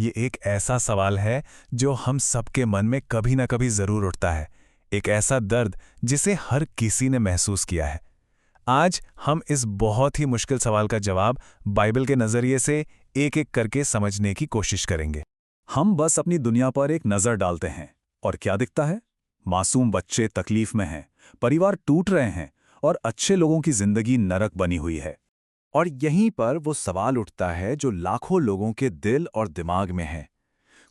ये एक ऐसा सवाल है जो हम सबके मन में कभी ना कभी जरूर उठता है। एक ऐसा दर्द जिसे हर किसी ने महसूस किया है। आज हम इस बहुत ही मुश्किल सवाल का जवाब बाइबल के नजरिए से एक एक करके समझने की कोशिश करेंगे। हम बस अपनी दुनिया पर एक नजर डालते हैं और क्या दिखता है? मासूम बच्चे तकलीफ में हैं, परिवार टूट रहे हैं और अच्छे लोगों की जिंदगी नरक बनी हुई है। और यहीं पर वो सवाल उठता है जो लाखों लोगों के दिल और दिमाग में है।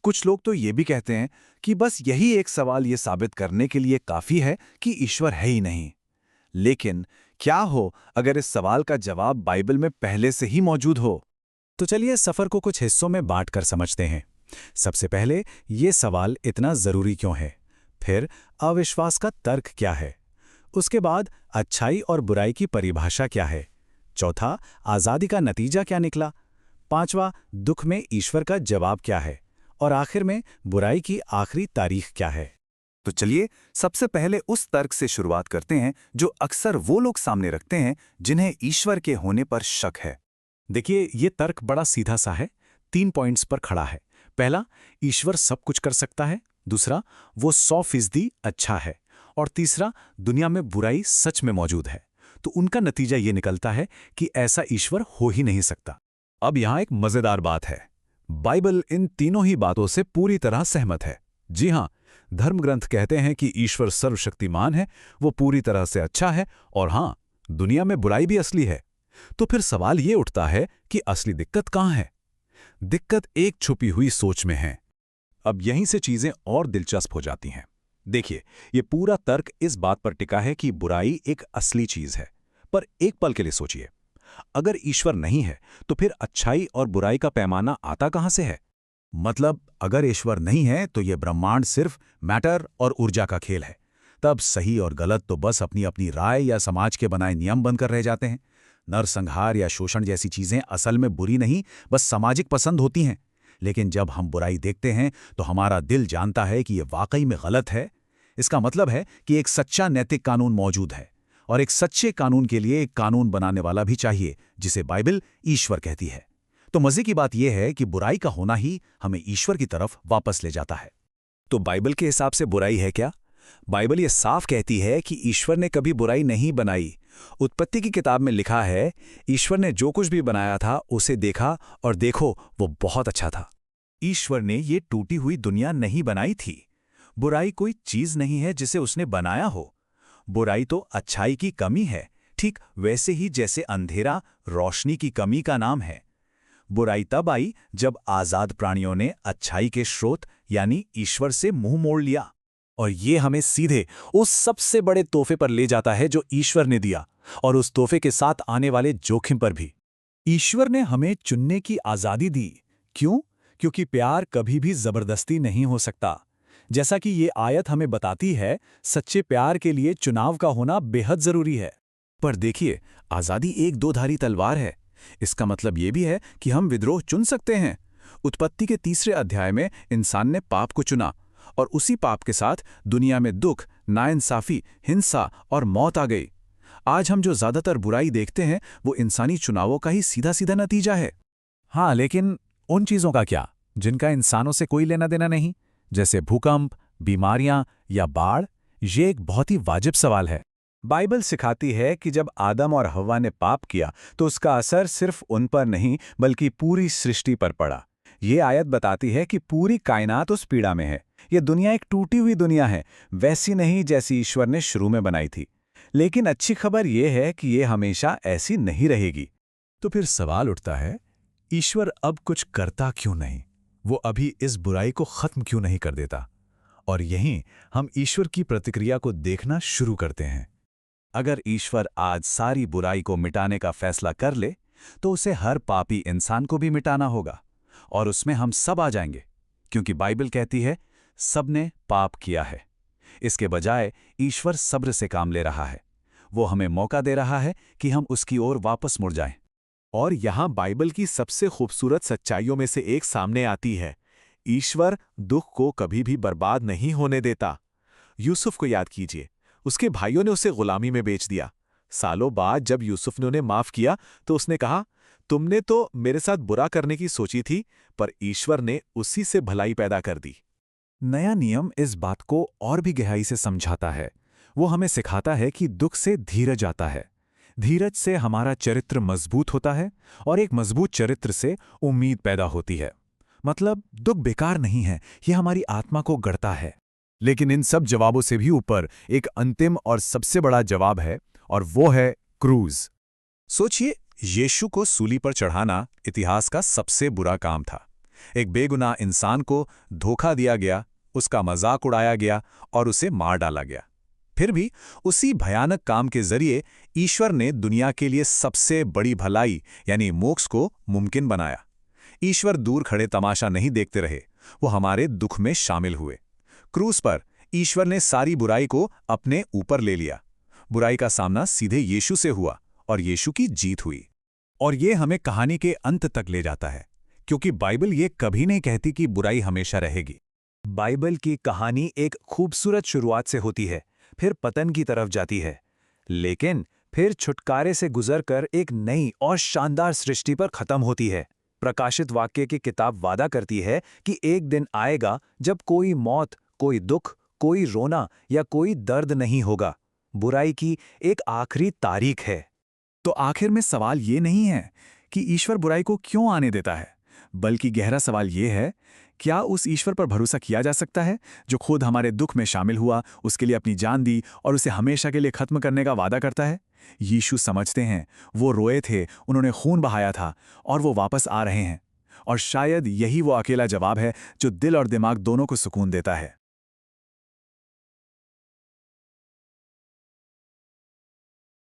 कुछ लोग तो ये भी कहते हैं कि बस यही एक सवाल ये साबित करने के लिए काफी है कि ईश्वर है ही नहीं। लेकिन क्या हो अगर इस सवाल का जवाब बाइबल में पहले से ही मौजूद हो? तो चलिए सफर को कुछ हिस्सों में बांटकर समझते हैं। सबसे पहले ये सवाल इतना जरूरी क्यों है? फिर अविश्वास का तर्क क्या है? उसके बाद अच्छाई और बुराई की परिभाषा क्या है? चौथा, आजादी का नतीजा क्या निकला? पांचवा, दुख में ईश्वर का जवाब क्या है? और आखिर में बुराई की आखिरी तारीख क्या है? तो चलिए सबसे पहले उस तर्क से शुरुआत करते हैं जो अक्सर वो लोग सामने रखते हैं जिन्हें ईश्वर के होने पर शक है। देखिए, ये तर्क बड़ा सीधा सा है, 3 पॉइंट्स पर खड़ा है। पहला, ईश्वर सब कुछ कर सकता है। दूसरा, वो 100% अच्छा है। और तीसरा, दुनिया में बुराई सच में मौजूद है। तो उनका नतीजा ये निकलता है कि ऐसा ईश्वर हो ही नहीं सकता। अब यहां एक मजेदार बात है, बाइबल इन तीनों ही बातों से पूरी तरह सहमत है। जी हां, धर्मग्रंथ कहते हैं कि ईश्वर सर्वशक्तिमान है, वो पूरी तरह से अच्छा है, और हां, दुनिया में बुराई भी असली है। तो फिर सवाल ये उठता है कि असली दिक्कत कहां है? दिक्कत एक छुपी हुई सोच में है। अब यहीं से चीजें और दिलचस्प हो जाती हैं। देखिए, ये पूरा तर्क इस बात पर टिका है कि बुराई एक असली चीज है। पर एक पल के लिए सोचिए, अगर ईश्वर नहीं है तो फिर अच्छाई और बुराई का पैमाना आता कहां से है? मतलब अगर ईश्वर नहीं है तो यह ब्रह्मांड सिर्फ मैटर और ऊर्जा का खेल है। तब सही और गलत तो बस अपनी अपनी राय या समाज के बनाए नियम बनकर रह जाते हैं। नरसंहार या शोषण जैसी चीजें असल में बुरी नहीं, बस सामाजिक पसंद होती हैं। लेकिन जब हम बुराई देखते हैं तो हमारा दिल जानता है कि यह वाकई में गलत है। इसका मतलब है कि एक सच्चा नैतिक कानून मौजूद है, और एक सच्चे कानून के लिए एक कानून बनाने वाला भी चाहिए, जिसे बाइबल ईश्वर कहती है। तो मजे की बात यह है कि बुराई का होना ही हमें ईश्वर की तरफ वापस ले जाता है। तो बाइबल के हिसाब से बुराई है क्या? बाइबल ये साफ कहती है कि ईश्वर ने कभी बुराई नहीं बनाई। उत्पत्ति की किताब में लिखा है, ईश्वर ने जो कुछ भी बनाया था उसे देखा और देखो वो बहुत अच्छा था। ईश्वर ने ये टूटी हुई दुनिया नहीं बनाई थी। बुराई कोई चीज नहीं है जिसे उसने बनाया हो। बुराई तो अच्छाई की कमी है, ठीक वैसे ही जैसे अंधेरा रोशनी की कमी का नाम है। बुराई तब आई जब आजाद प्राणियों ने अच्छाई के स्रोत यानी ईश्वर से मुंह मोड़ लिया। और ये हमें सीधे उस सबसे बड़े तोहफे पर ले जाता है जो ईश्वर ने दिया, और उस तोहफे के साथ आने वाले जोखिम पर भी। ईश्वर ने हमें चुनने की आजादी दी। क्यों? क्योंकि प्यार कभी भी जबरदस्ती नहीं हो सकता। जैसा कि ये आयत हमें बताती है, सच्चे प्यार के लिए चुनाव का होना बेहद जरूरी है। पर देखिए, आजादी एक दो-धारी तलवार है। इसका मतलब ये भी है कि हम विद्रोह चुन सकते हैं। उत्पत्ति के 3 अध्याय में इंसान ने पाप को चुना, और उसी पाप के साथ दुनिया में दुख, नाइंसाफी, हिंसा और मौत आ गई। आज हम जो ज्यादातर बुराई देखते हैं वो इंसानी चुनावों का ही सीधा सीधा नतीजा है। हाँ, लेकिन उन चीजों का क्या जिनका इंसानों से कोई लेना देना नहीं, जैसे भूकंप, बीमारियां या बाढ़? ये एक बहुत ही वाजिब सवाल है। बाइबल सिखाती है कि जब आदम और हव्वा ने पाप किया तो उसका असर सिर्फ उन पर नहीं बल्कि पूरी सृष्टि पर पड़ा। ये आयत बताती है कि पूरी कायनात उस पीड़ा में है। ये दुनिया एक टूटी हुई दुनिया है, वैसी नहीं जैसी ईश्वर ने शुरू में बनाई थी। लेकिन अच्छी खबर यह है कि ये हमेशा ऐसी नहीं रहेगी। तो फिर सवाल उठता है, ईश्वर अब कुछ करता क्यों नहीं? वो अभी इस बुराई को खत्म क्यों नहीं कर देता? और यहीं हम ईश्वर की प्रतिक्रिया को देखना शुरू करते हैं। अगर ईश्वर आज सारी बुराई को मिटाने का फैसला कर ले तो उसे हर पापी इंसान को भी मिटाना होगा, और उसमें हम सब आ जाएंगे, क्योंकि बाइबल कहती है सबने पाप किया है। इसके बजाय ईश्वर सब्र से काम ले रहा है। वो हमें मौका दे रहा है कि हम उसकी ओर वापस मुड़ जाएं। और यहां बाइबल की सबसे खूबसूरत सच्चाइयों में से एक सामने आती है, ईश्वर दुख को कभी भी बर्बाद नहीं होने देता। यूसुफ को याद कीजिए, उसके भाइयों ने उसे गुलामी में बेच दिया। सालों बाद जब यूसुफ ने उन्हें माफ किया तो उसने कहा, तुमने तो मेरे साथ बुरा करने की सोची थी, पर ईश्वर ने उसी से भलाई पैदा कर दी। नया नियम इस बात को और भी गहराई से समझाता है। वो हमें सिखाता है कि दुख से धीरज आता है। धीरज से हमारा चरित्र मजबूत होता है और एक मजबूत चरित्र से उम्मीद पैदा होती है। मतलब दुख बेकार नहीं है, यह हमारी आत्मा को गढ़ता है। लेकिन इन सब जवाबों से भी ऊपर एक अंतिम और सबसे बड़ा जवाब है, और वो है क्रूज। सोचिए, यीशु को सूली पर चढ़ाना इतिहास का सबसे बुरा काम था। एक बेगुनाह इंसान को धोखा दिया गया, उसका मजाक उड़ाया गया और उसे मार डाला गया। फिर भी उसी भयानक काम के जरिए ईश्वर ने दुनिया के लिए सबसे बड़ी भलाई यानी मोक्ष को मुमकिन बनाया। ईश्वर दूर खड़े तमाशा नहीं देखते रहे, वो हमारे दुख में शामिल हुए। क्रूस पर ईश्वर ने सारी बुराई को अपने ऊपर ले लिया। बुराई का सामना सीधे यीशु से हुआ और यीशु की जीत हुई। और ये हमें कहानी के अंत तक ले जाता है, क्योंकि बाइबल ये कभी नहीं कहती कि बुराई हमेशा रहेगी। बाइबल की कहानी एक खूबसूरत शुरुआत से होती है, फिर पतन की तरफ जाती है, लेकिन फिर छुटकारे से गुजरकर एक नई और शानदार सृष्टि पर खत्म होती है। प्रकाशित वाक्य की किताब वादा करती है कि एक दिन आएगा जब कोई मौत, कोई दुख, कोई रोना या कोई दर्द नहीं होगा। बुराई की एक आखिरी तारीख है। तो आखिर में सवाल ये नहीं है कि ईश्वर बुराई को क्यों आने देता है, बल्कि गहरा सवाल ये है, क्या उस ईश्वर पर भरोसा किया जा सकता है जो खुद हमारे दुख में शामिल हुआ, उसके लिए अपनी जान दी और उसे हमेशा के लिए खत्म करने का वादा करता है? यीशु समझते हैं, वो रोए थे, उन्होंने खून बहाया था और वो वापस आ रहे हैं। और शायद यही वो अकेला जवाब है जो दिल और दिमाग दोनों को सुकून देता है।